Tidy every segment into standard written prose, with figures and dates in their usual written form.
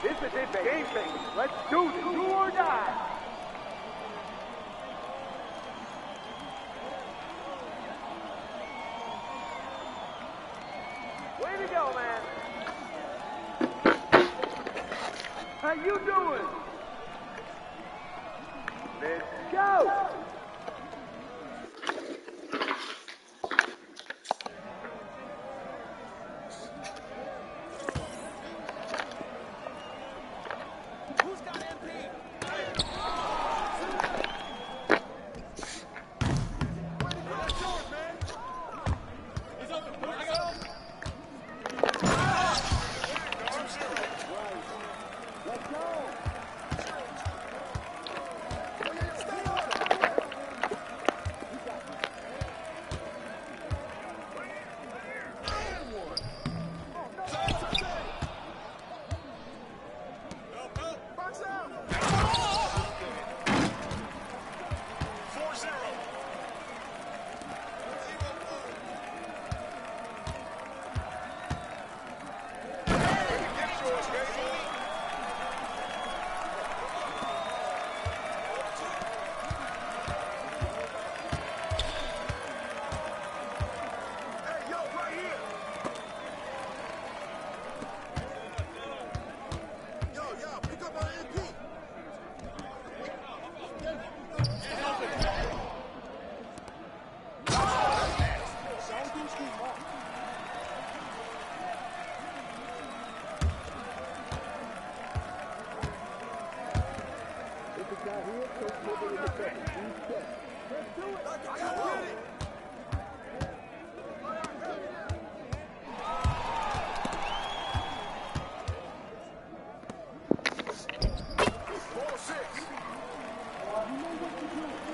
This is it, game thing. Let's do this. Do or die. Way to go, man. How you doing? Let's go.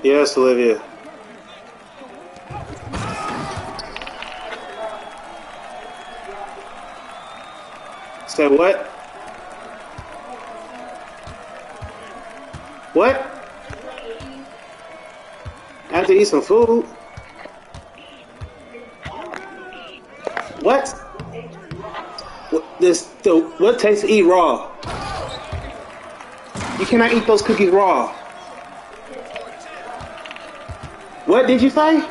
Yes, Olivia. Said what? What? I have to eat some food? What? What tastes to eat raw? You cannot eat those cookies raw. What did you say?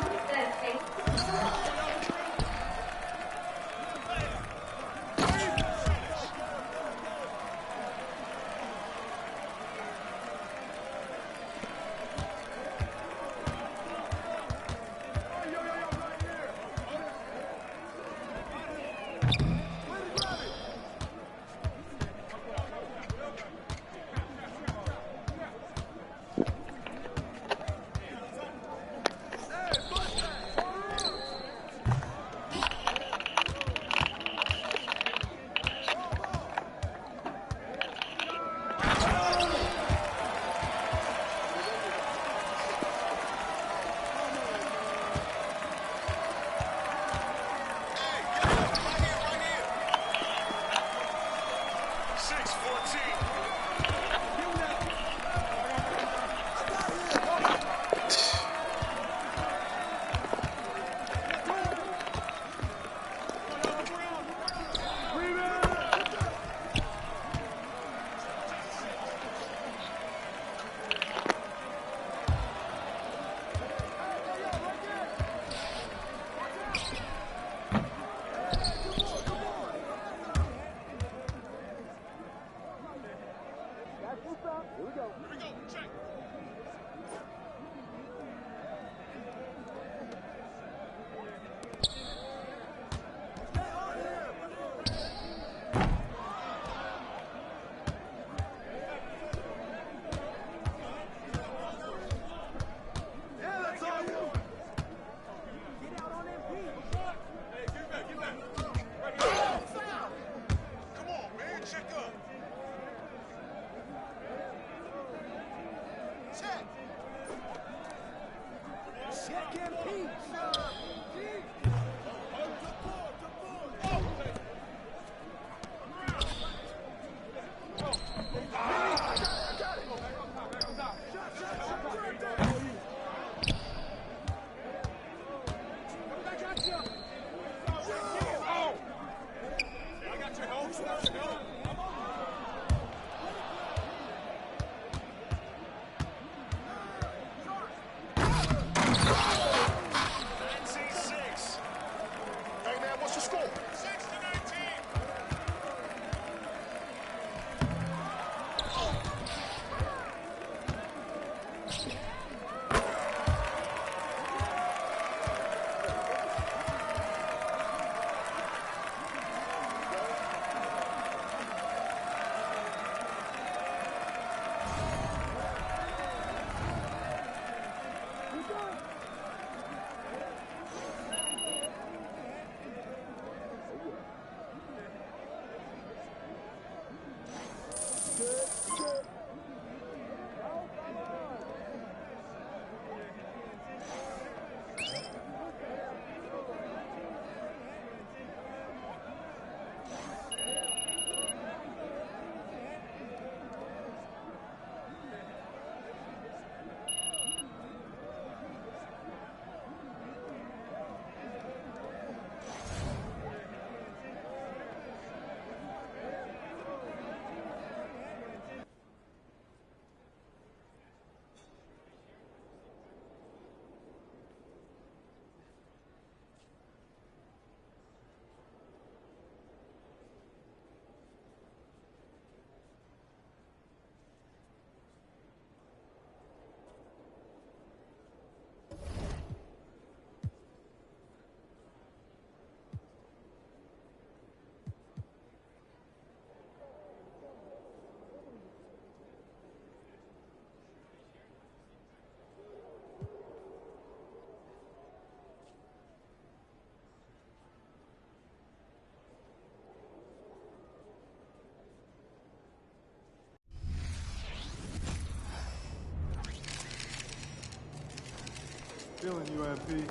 Feeling you, MP.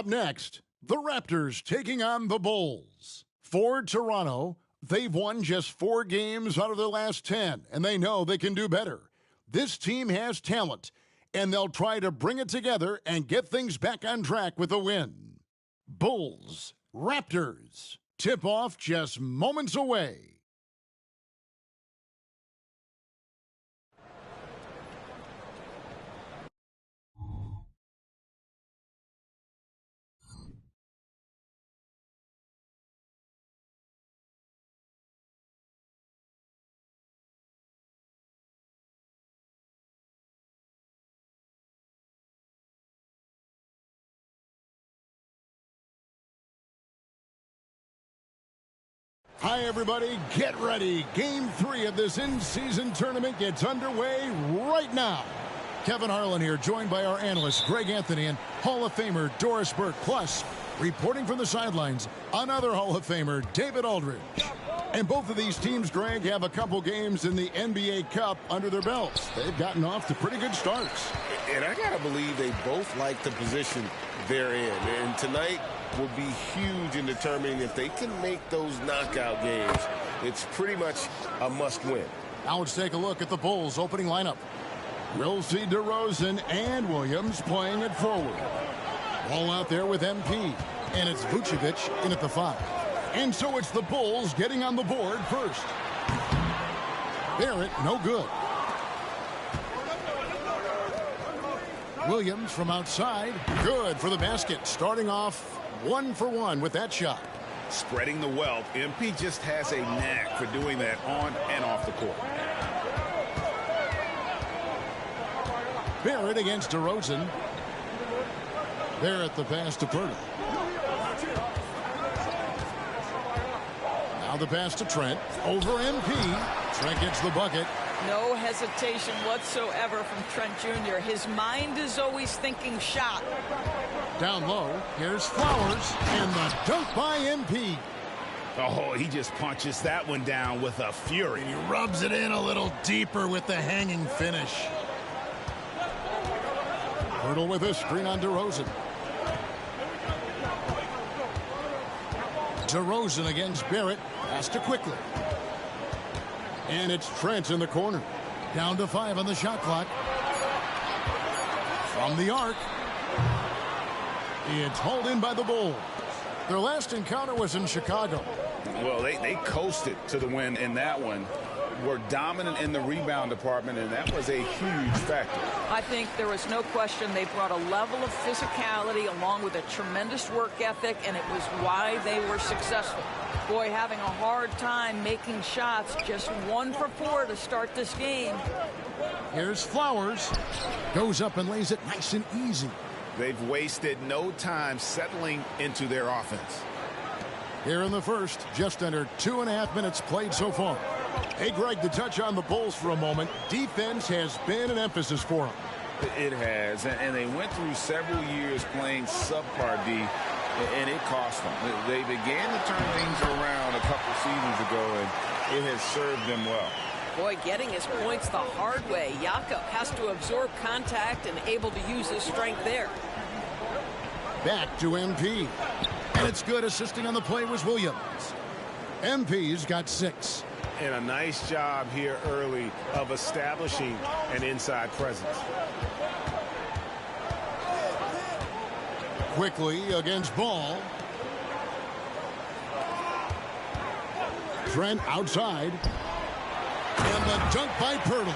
Up next, the Raptors taking on the Bulls. For Toronto, they've won just 4 games out of their last 10, and they know they can do better. This team has talent, and they'll try to bring it together and get things back on track with a win. Bulls, Raptors, tip-off just moments away. Hi, everybody. Get ready. Game 3 of this in-season tournament gets underway right now. Kevin Harlan here, joined by our analyst, Greg Anthony, and Hall of Famer Doris Burke. Plus, reporting from the sidelines, another Hall of Famer, David Aldridge. And both of these teams, Greg, have a couple games in the NBA Cup under their belts. They've gotten off to pretty good starts. And I got to believe they both like the position they're in. And tonight will be huge in determining if they can make those knockout games. It's pretty much a must-win. Now let's take a look at the Bulls' opening lineup. We'll see DeRozan and Williams playing it forward. Ball out there with MP. And it's Vucevic in at the 5. And so it's the Bulls getting on the board first. Barrett, no good. Williams from outside, good for the basket. Starting off 1 for 1 with that shot. Spreading the wealth, MP just has a knack for doing that on and off the court. Barrett against DeRozan. Barrett the pass to Pirtle. Now the pass to Trent. Over MP. Trent gets the bucket. No hesitation whatsoever from Trent Jr. His mind is always thinking shot. Down low, here's Flowers, and the dunk by MP. Oh, he just punches that one down with a fury. He rubs it in a little deeper with the hanging finish. Pirtle with a screen on DeRozan. DeRozan against Barrett. Pass to Quickly. And it's Trent in the corner. Down to 5 on the shot clock. From the arc. It's hauled in by the Bulls. Their last encounter was in Chicago. Well, they coasted to the win in that one. Were dominant in the rebound department, and that was a huge factor. I think there was no question they brought a level of physicality along with a tremendous work ethic, and it was why they were successful. Boy, having a hard time making shots, just 1 for 4 to start this game. Here's Flowers. Goes up and lays it nice and easy. They've wasted no time settling into their offense. Here in the first, just under 2.5 minutes played so far. Hey, Greg, to touch on the Bulls for a moment, defense has been an emphasis for them. It has, and they went through several years playing subpar D, and it cost them. They began to turn things around a couple seasons ago, and it has served them well. Boy, getting his points the hard way. Jakob has to absorb contact and able to use his strength there. Back to MP. And it's good. Assisting on the play was Williams. MP's got 6. And a nice job here early of establishing an inside presence. Quickly against Ball. Trent outside. And the dunk by Pirtle.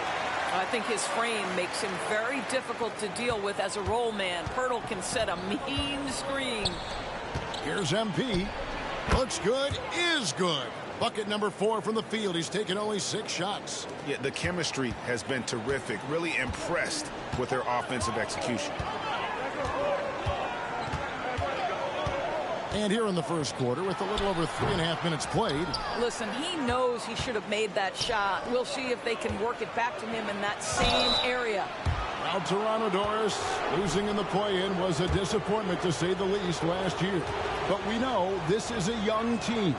I think his frame makes him very difficult to deal with as a roll man. Pirtle can set a mean screen. Here's MP. Looks good, is good. Bucket number 4 from the field. He's taken only 6 shots. Yeah, the chemistry has been terrific. Really impressed with their offensive execution. And here in the first quarter, with a little over 3.5 minutes played. Listen, he knows he should have made that shot. We'll see if they can work it back to him in that same area. Well, Toronto, Doris, losing in the play-in was a disappointment to say the least last year. But we know this is a young team.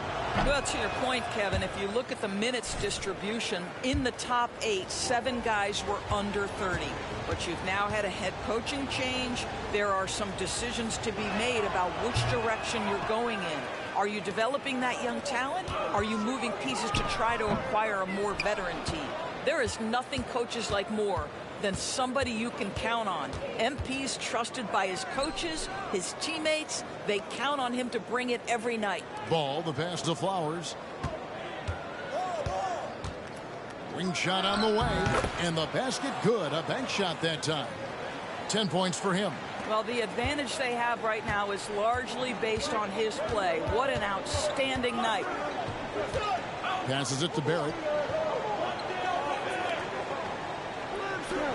Well, to your point, Kevin, if you look at the minutes distribution, in the top 8, 7 guys were under 30. But you've now had a head coaching change. There are some decisions to be made about which direction you're going in. Are you developing that young talent? Are you moving pieces to try to acquire a more veteran team? There is nothing coaches like more than somebody you can count on. MP's trusted by his coaches, his teammates. They count on him to bring it every night. Ball, the pass to Flowers. Wing shot on the way, and the basket good. A bank shot that time. 10 points for him. Well, the advantage they have right now is largely based on his play. What an outstanding night. Passes it to Barrett.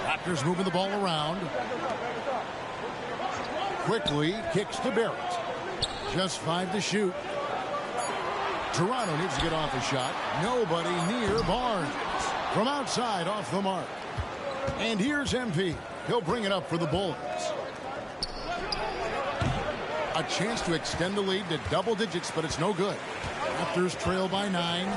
Raptors moving the ball around. Quickly kicks to Barrett. Just 5 to shoot. Toronto needs to get off a shot. Nobody near Barnes. From outside, off the mark. And here's MP. He'll bring it up for the Bulls. A chance to extend the lead to double digits, but it's no good. Raptors trail by 9.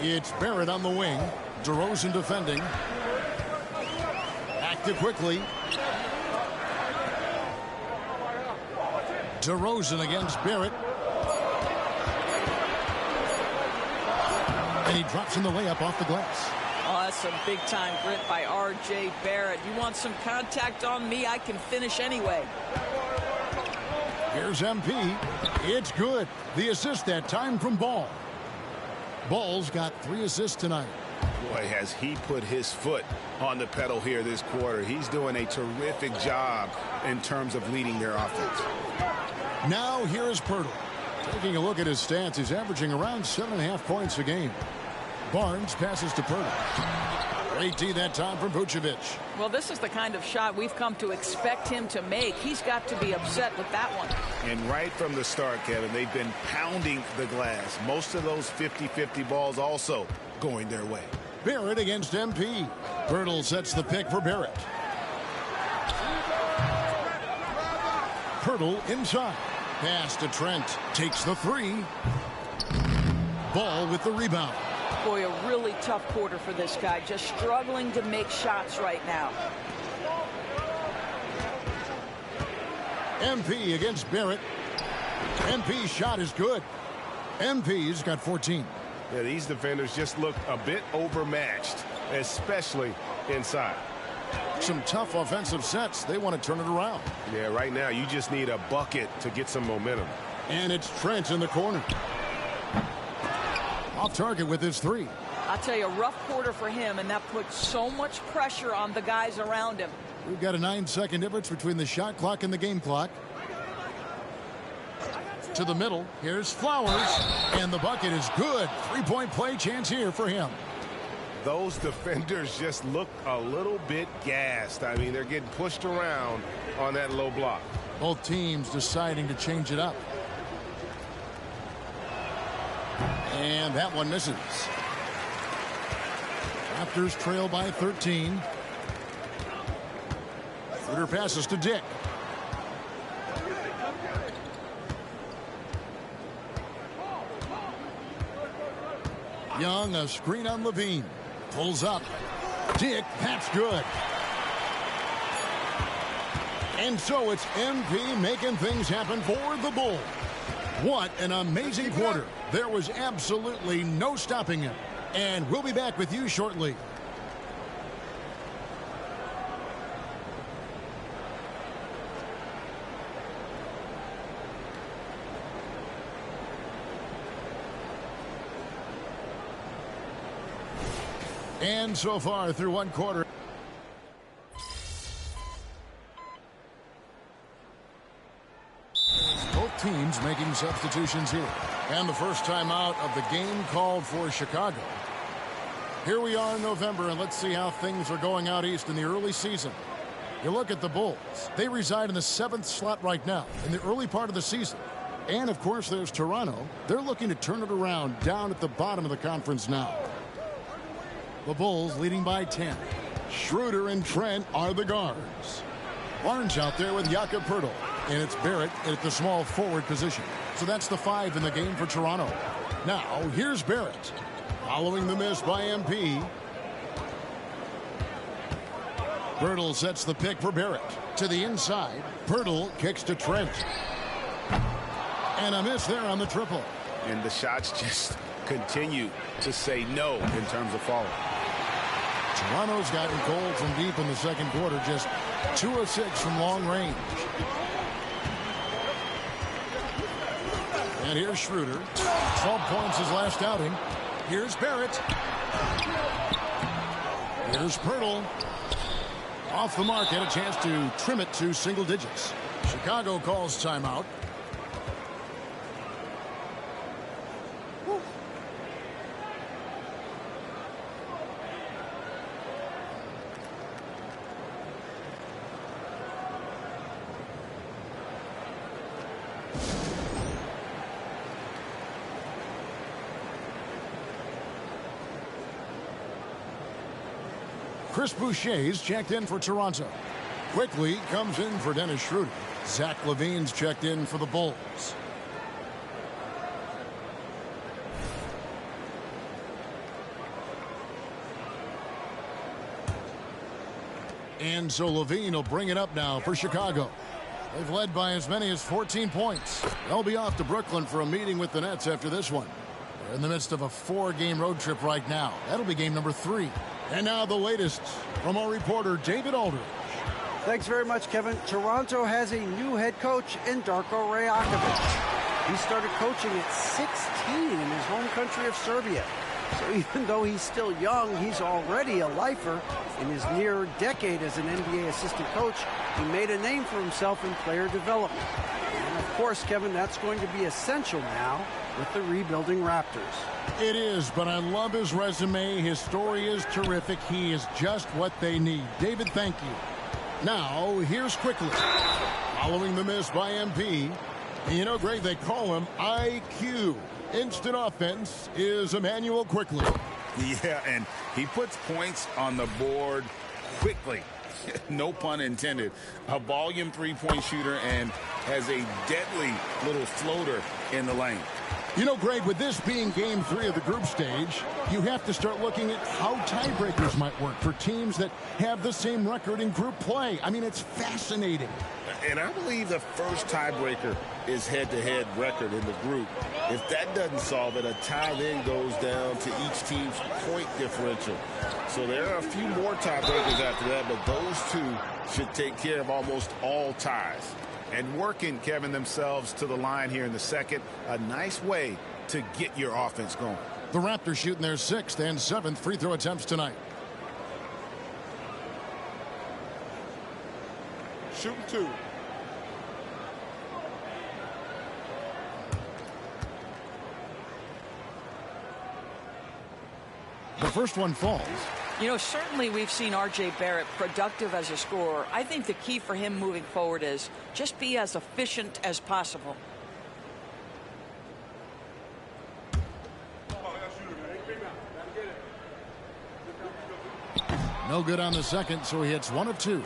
It's Barrett on the wing. DeRozan defending. Active quickly. DeRozan against Barrett. And he drops in the layup off the glass. Oh, that's some big-time grit by R.J. Barrett. You want some contact on me, I can finish anyway. Here's MP. It's good. The assist that time from Ball. Ball's got 3 assists tonight. Boy, has he put his foot on the pedal here this quarter. He's doing a terrific job in terms of leading their offense. Now here's Poeltl. Taking a look at his stats, he's averaging around 7.5 points a game. Barnes passes to Poeltl. Great D that time from Vucevic. Well, this is the kind of shot we've come to expect him to make. He's got to be upset with that one. And right from the start, Kevin, they've been pounding the glass. Most of those 50-50 balls also going their way. Barrett against MP. Poeltl sets the pick for Barrett. Poeltl inside. Pass to Trent. Takes the 3. Ball with the rebound. Boy, a really tough quarter for this guy. Just struggling to make shots right now. MP against Barrett. MP's shot is good. MP's got 14. Yeah, these defenders just look a bit overmatched, especially inside. Some tough offensive sets. They want to turn it around. Yeah, right now you just need a bucket to get some momentum. And it's Trent in the corner. Off target with his 3. I'll tell you, a rough quarter for him, and that puts so much pressure on the guys around him. We've got a 9-second difference between the shot clock and the game clock. To the middle. Here's Flowers. And the bucket is good. 3-point play chance here for him. Those defenders just look a little bit gassed. I mean, they're getting pushed around on that low block. Both teams deciding to change it up. And that one misses. Raptors trail by 13. Schroeder passes to Dick. Young, a screen on Levine. Pulls up. Dick, that's good. And so it's MP making things happen for the Bulls. What an amazing quarter. There was absolutely no stopping him. And we'll be back with you shortly. And so far through one quarter. Both teams making substitutions here. And the first time out of the game called for Chicago. Here we are in November, and let's see how things are going out east in the early season. You look at the Bulls. They reside in the 7th slot right now in the early part of the season. And, of course, there's Toronto. They're looking to turn it around down at the bottom of the conference now. The Bulls leading by 10. Schroeder and Trent are the guards. Barnes out there with Jakob Poeltl. And it's Barrett at the small forward position. So that's the 5 in the game for Toronto. Now, here's Barrett. Following the miss by MP. Poeltl sets the pick for Barrett. To the inside. Poeltl kicks to Trent. And a miss there on the triple. And the shots just continue to say no in terms of falling. Toronto's gotten cold from deep in the second quarter. Just 2 of 6 from long range. And here's Schroeder. 12 points his last outing. Here's Barrett. Here's Poeltl. Off the mark, had a chance to trim it to single digits. Chicago calls timeout. Chris Boucher's checked in for Toronto. Quickly comes in for Dennis Schroeder. Zach LaVine's checked in for the Bulls. And so LaVine will bring it up now for Chicago. They've led by as many as 14 points. They'll be off to Brooklyn for a meeting with the Nets after this one. They're in the midst of a 4-game road trip right now. That'll be game number 3. And now the latest from our reporter, David Aldridge. Thanks very much, Kevin. Toronto has a new head coach in Darko Rajakovic. He started coaching at 16 in his home country of Serbia. So even though he's still young, he's already a lifer. In his near decade as an NBA assistant coach, he made a name for himself in player development. And of course, Kevin, that's going to be essential now with the rebuilding Raptors. It is, but I love his resume. His story is terrific. He is just what they need. David, thank you. Now, here's Quickly. Following the miss by MP. You know, Greg, they call him IQ. Instant offense is Immanuel Quickly. Yeah, and he puts points on the board quickly. No pun intended. A volume three-point shooter and has a deadly little floater in the lane. You know, Greg, with this being game 3 of the group stage, you have to start looking at how tiebreakers might work for teams that have the same record in group play. I mean, it's fascinating. And I believe the first tiebreaker is head-to-head record in the group. If that doesn't solve it, a tie then goes down to each team's point differential. So there are a few more tiebreakers after that, but those two should take care of almost all ties. And working, Kevin, themselves to the line here in the second. A nice way to get your offense going. The Raptors shooting their 6th and 7th free throw attempts tonight. Shooting 2. The first one falls. You know, certainly we've seen R.J. Barrett productive as a scorer. I think the key for him moving forward is just be as efficient as possible. No good on the second, so he hits 1 of 2.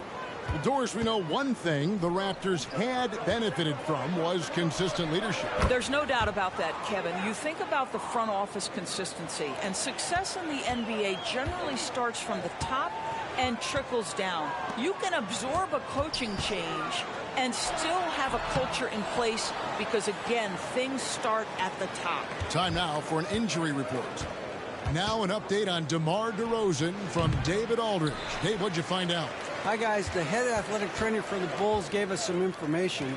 Well, Doris, we know one thing the Raptors had benefited from was consistent leadership. There's no doubt about that, Kevin. You think about the front office consistency, and success in the NBA generally starts from the top and trickles down. You can absorb a coaching change and still have a culture in place because, again, things start at the top. Time now for an injury report. Now an update on DeMar DeRozan from David Aldridge. Dave, what'd you find out? Hi, guys. The head athletic trainer for the Bulls gave us some information.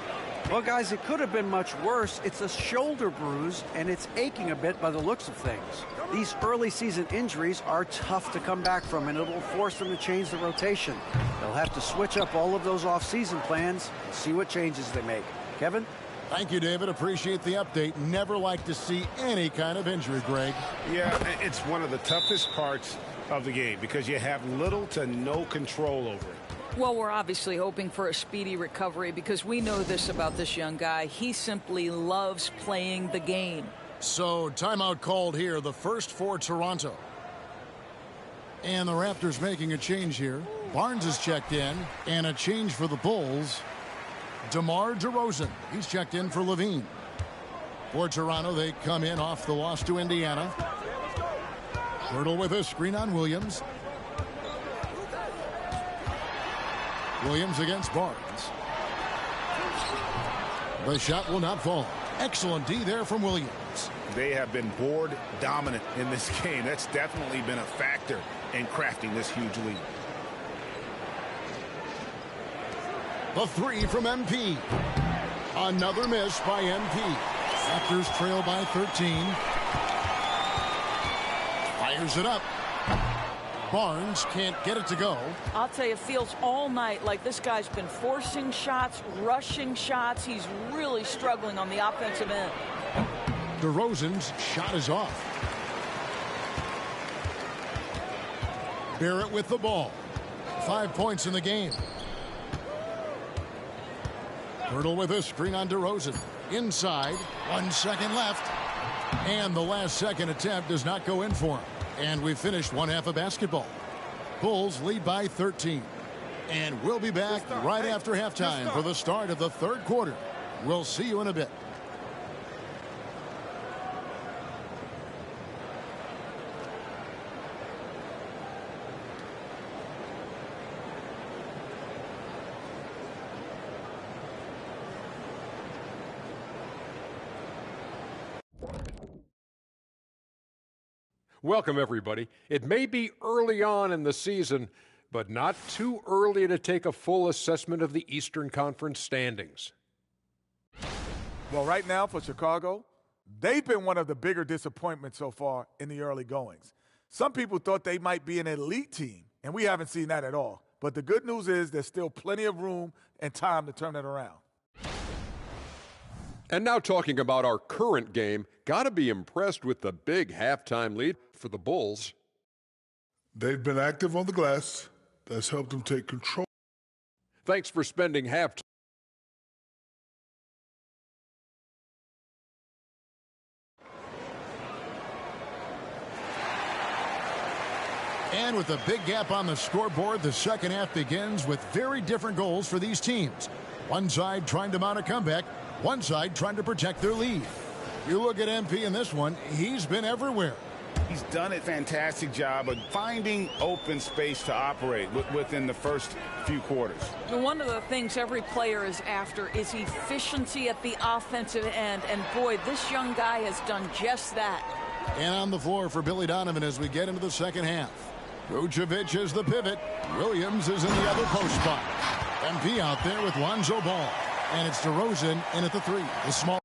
Well, guys, it could have been much worse. It's a shoulder bruise, and it's aching a bit by the looks of things. These early season injuries are tough to come back from, and it'll force them to change the rotation. They'll have to switch up all of those off-season plans and see what changes they make. Kevin? Thank you, David. Appreciate the update. Never like to see any kind of injury, Greg. Yeah, it's one of the toughest parts of the game because you have little to no control over it. Well, we're obviously hoping for a speedy recovery because we know this about this young guy. He simply loves playing the game. So, timeout called here, the first for Toronto. And the Raptors making a change here. Barnes is checked in, and a change for the Bulls. DeMar DeRozan, he's checked in for Levine. For Toronto, they come in off the loss to Indiana. Hurdle with a screen on Williams. Williams against Barnes. The shot will not fall. Excellent D there from Williams. They have been board dominant in this game. That's definitely been a factor in crafting this huge lead. The three from MP. Another miss by MP. Raptors trail by 13. Fires it up. Barnes can't get it to go. I'll tell you, it feels all night like this guy's been forcing shots, rushing shots. He's really struggling on the offensive end. DeRozan's shot is off. Barrett with the ball. 5 points in the game. Hurdle with a screen on DeRozan. Inside. 1 second left. And the last second attempt does not go in for him. And we've finished one half of basketball. Bulls lead by 13. And we'll be back right after halftime for the start of the third quarter. We'll see you in a bit. Welcome, everybody. It may be early on in the season, but not too early to take a full assessment of the Eastern Conference standings. Well, right now for Chicago, they've been one of the bigger disappointments so far in the early goings. Some people thought they might be an elite team, and we haven't seen that at all. But the good news is there's still plenty of room and time to turn it around. And now talking about our current game, got to be impressed with the big halftime lead for the Bulls. They've been active on the glass. That's helped them take control. Thanks for spending halftime. And with a big gap on the scoreboard, the second half begins with very different goals for these teams. One side trying to mount a comeback, one side trying to protect their lead. You look at MP in this one, he's been everywhere. He's done a fantastic job of finding open space to operate within the first few quarters. One of the things every player is after is efficiency at the offensive end. And boy, this young guy has done just that. And on the floor for Billy Donovan as we get into the second half. Vucevic is the pivot. Williams is in the other post spot. MP out there with Lonzo Ball. And it's DeRozan in at the three. The small